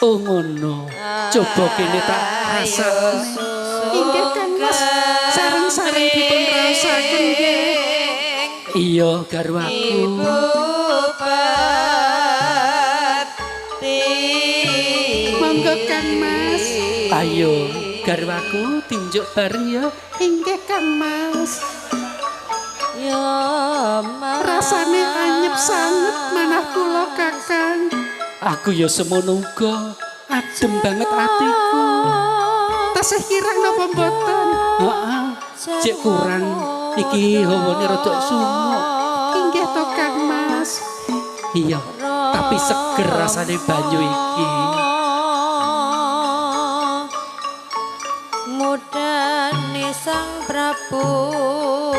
Oh ngono. Coba kene tak rasakne. Inggih Kang Mas, sareng-sareng dipun rasaken nggih. Iya garwaku. Monggo Kang Mas. Ayo garwaku tinjuk bareng ya. Inggih Kang Mas. Ya rasane anyep sanget manah kula Kakang. Aku ya semono uga. Adem banget atiku. Tasih kirang napa mboten? Heeh. Cek kurang iki hawane rada sumuk. Inggih to Kang Mas. Iya, tapi seger rasane banyu iki. Mudane Sang Prabu